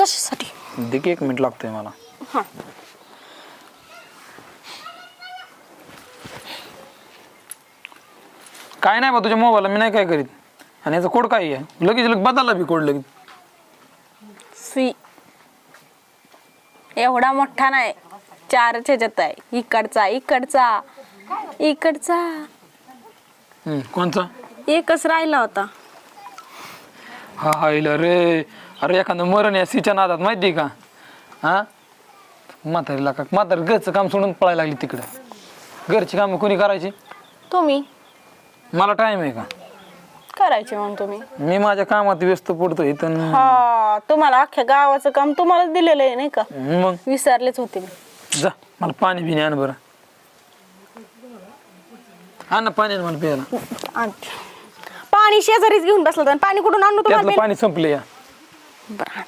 कशासाठी? दे की 1 मिनिट लागतंय मला. हा काय नाही बा तुझ्या मोबाईलला मी नाही काय करीत. आणि याचा कोड काय आहे लगेच बदलला बी कोड लगेच. सी एवढा मोठा नाही, 4च ह्याच्यात आहे. इकडचा इकडचा इकडचा कोणचा? एकच राहिला होता. हा हा इला रे. अरे एखादं मरण या सीच्या नादात माहिती का? हा म्हातारीला का म्हातारी घरचं काम सोडून पळायला लागली तिकडं. घरची कामं कोणी करायची? तुम्ही मला टाइम आहे का? करायचे मग तुम्ही. मी माझ्या कामात व्यस्त पडतो इथं. हा तुम्हाला अख्ख्या गावाचं काम तुम्हालाच दिलेलं आहे नाही का? मग विसरलेच होते मी. जा मला पाणी बिणी आण बरं. आण ना पाणी आण मला प्यायला. पाणी शेजारीच घेऊन बसला, पाणी कुठून आणू त्यातलं तुम्हाला? पाणी संपलं या. बरं